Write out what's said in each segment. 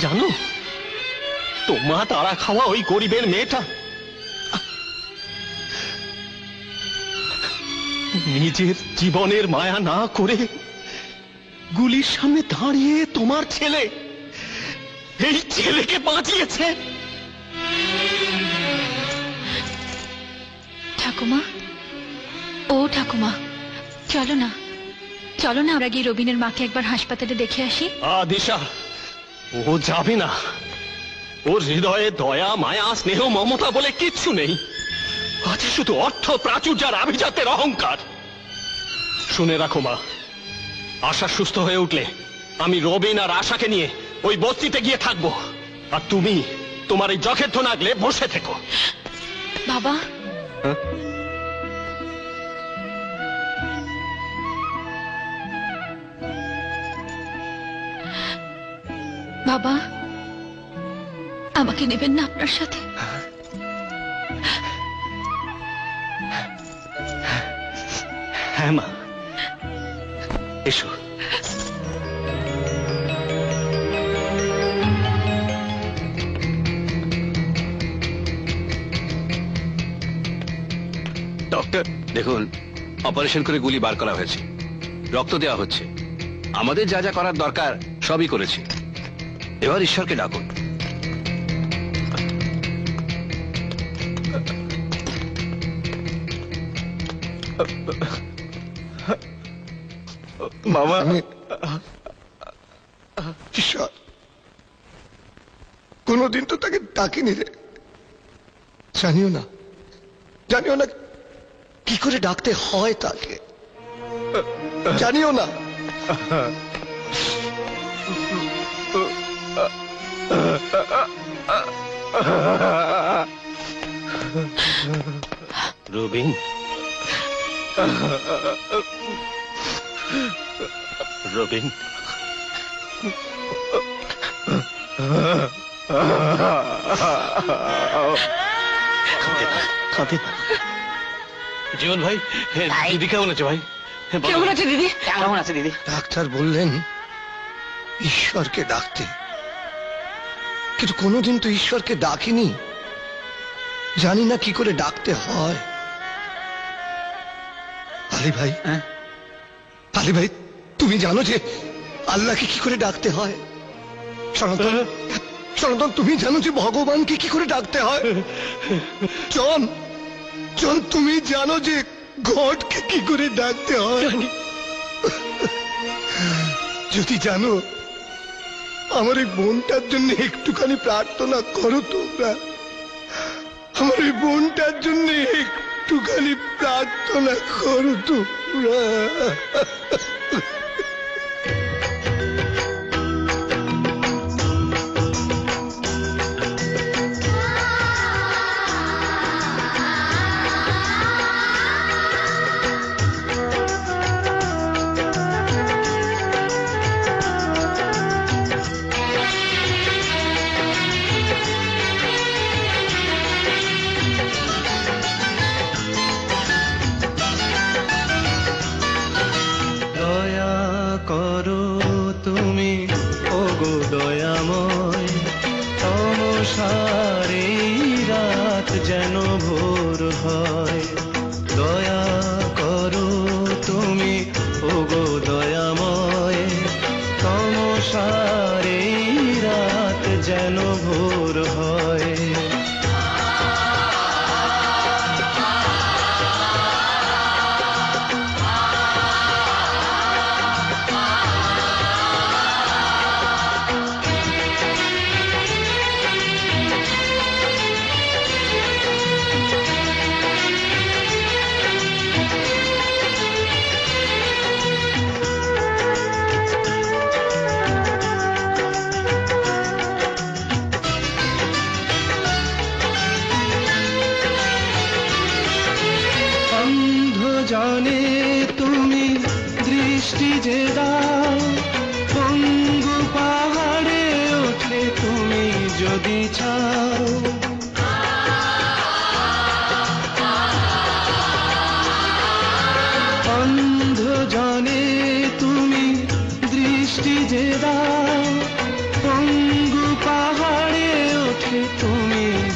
জানো, তোমা তারা খাওয়া ওই গরিবের মেয়েটা নিজের জীবনের মায়া না করে গুলির সামনে দাঁড়িয়ে তোমার ছেলে, এই ছেলেকে বাঁচিয়েছে। ঠাকুমা, ও ঠাকুমা, চলো না, চলো না আমরা গিয়ে রবিনের মাকে একবার হাসপাতালে দেখে আসি। দিশা, ও যাবে না। ওর হৃদয়ে দয়া, মায়া, স্নেহ, মমতা বলে কিচ্ছু নেই। আছে শুধু অর্থ, প্রাচুর্যার আভিজাত্যের অহংকার। শুনে রাখো মা, আশা সুস্থ হয়ে উঠলে আমি রবিন আর আশাকে নিয়ে ওই বস্তিতে গিয়ে থাকবো, আর তুমি তোমার এই যক্ষের নাগলে বসে থেকো। বাবা, বাবা, আমাকে নেবেন না আপনার সাথে? হ্যাঁ মা, এসো। ডক্টর দেখুন, অপারেশন করে গুলি বার করা হয়েছে, রক্ত দেওয়া হচ্ছে, আমাদের যা যা করার দরকার সবই করেছি। এবার ঈশ্বরকে ডাকুন। মামা, ঈশ্বর, কোনদিন তো তাকে ডাকিনি রে। জানিও না কি করে ডাকতে হয় তাকে, জানিও না। রবিন, রবিন, জীবন ভাই, দিদি কেমন আছে ভাই? কেমন আছে দিদি? কেমন আছে দিদি? ডাক্তার বললেন ঈশ্বরকে ডাকতে, কিন্তু কোনোদিন তো ঈশ্বরকে ডাকিনি, জানি না কি করে ডাকতে হয়। আলী ভাই, আলী ভাই, তুমি জানো যে আল্লাহকে কি করে ডাকতে হয়? সনাতন, সনাতন, তুমি জানো যে ভগবানকে কি করে ডাকতে হয়? জন, জন, তুমি জানো যে গডকে কি করে ডাকতে হয়? যদি জানো, আমার এই বোনটার জন্য একটুখানি প্রার্থনা করো তোমরা। আমার এই বোনটার জন্য একটুখানি প্রার্থনা করো তোমরা।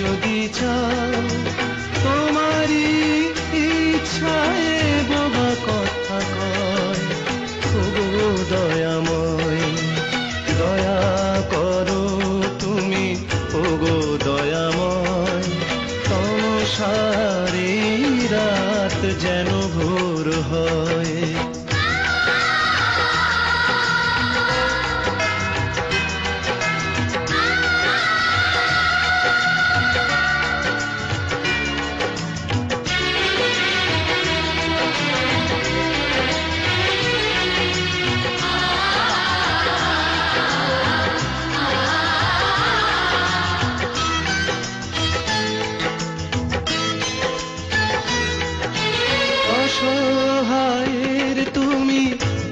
যদি চাও তোমারই ইচ্ছায় বাবা কথা কয় ওগো দয়াময় দয়া করো তুমি ওগো দয়াময় সংসারে রাত যেন ভোর হয় অসহায়ের তুমি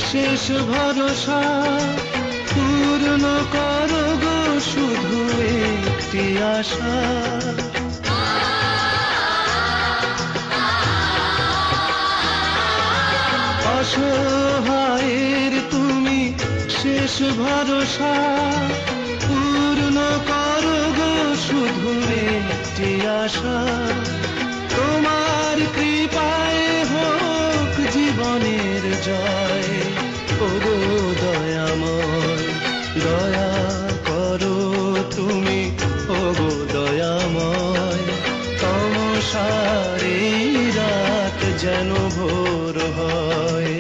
শেষ ভরসা পূর্ণ করো গো শুধু একটি আশা অসহায়ের তুমি শেষ ভরসা পূর্ণ করো গো শুধু একটি আশা তোমার কৃপায় হোক জীবনের জয় ওগো দয়াময় দয়া করো তুমি ওগো দয়াময় তমসারে রাত যেন ভোর হয়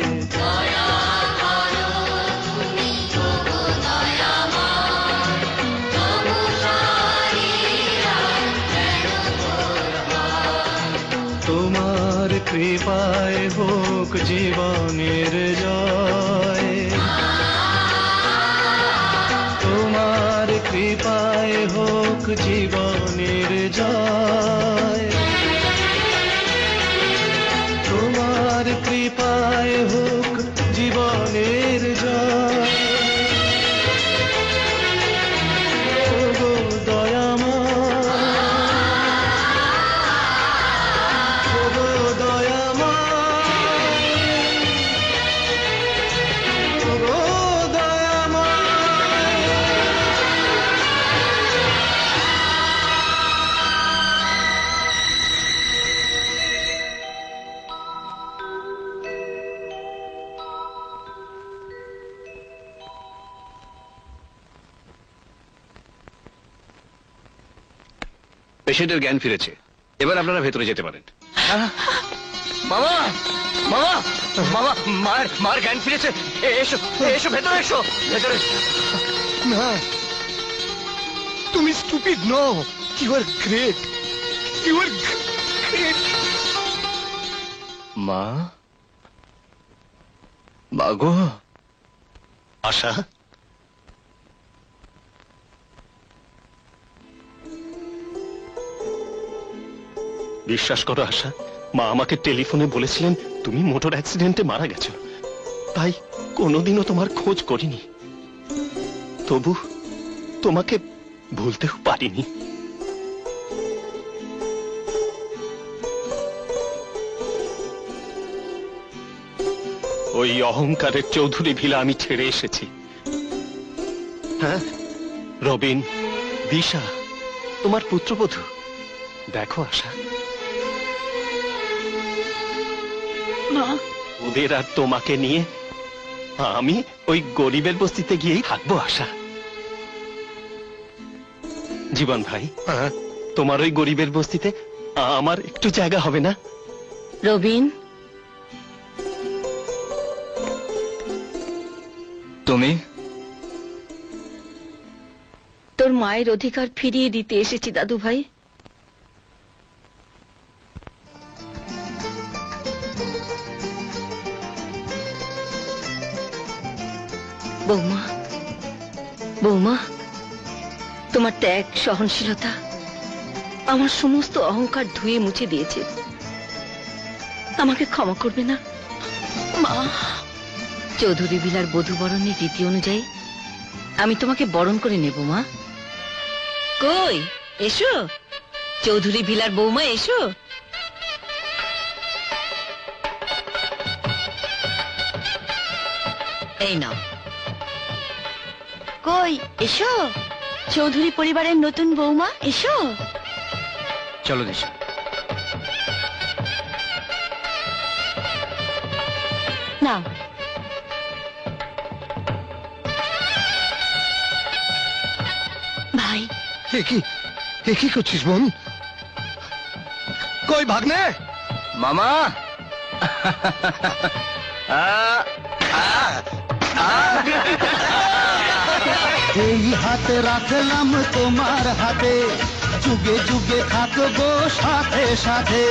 তোমার কৃপায় হোক জীবনের জয় তোমার কৃপায় হোক জীবনের জয় তোমার কৃপায় হোক জীবনের জয় ওগো দয়াময় ওগো দয়াময় ওগো দয়াময় পেশেন্টের জ্ঞান ফিরেছে, এবার আপনারা ভেতরে যেতে পারেন। মামা মামা মামা মার মার জ্ঞান ফিরেছে এসো এসো ভেতরে এসো ভেতরে না তুমি স্টুপিড নও you are great you are great মা মাগো আশা বিশ্বাস করো আশা, মা আমাকে টেলিফোনে বলেছিলেন তুমি মোটর অ্যাক্সিডেন্টে মারা গেছো, তাই কোনোদিনও তোমার খোঁজ করিনি। তবু তোমাকে ভুলতেও পারিনি। ওই অহংকারের চৌধুরী ভিলা আমি ছেড়ে এসেছি। হ্যাঁ, রবিন, দিশা, তোমার পুত্রবধূ, দেখো আশা, ওদের আর তোমাকে নিয়ে আমি ওই গরিবের বস্তিতে গিয়েই থাকবো আশা। জীবন ভাই, তোমার ওই গরিবের বস্তিতে আমার একটু জায়গা হবে না? রবিন, তুমি তোর মায়ের অধিকার ফিরিয়ে দিতে এসেছি দাদু ভাই। বৌমা, বৌমা, তোমার ত্যাগ সহনশীলতা আমার সমস্ত অহংকার ধুয়ে মুছে দিয়েছে। আমাকে ক্ষমা করবে না মা? চৌধুরী বিলার বধূ বরণের রীতি অনুযায়ী আমি তোমাকে বরণ করে নেব মা। কই এসো চৌধুরী ভিলার বৌমা, এসো। এই নাও। কই এসো চৌধুরী পরিবারের নতুন বৌমা, এসো। চলো দিশা। না, ভাই এ কি করছিস বোন? কই ভাগ্নে? মামা এই হাতে রাখলাম তোমার হাতে, যুগে যুগে থাকবো সাথে সাথে।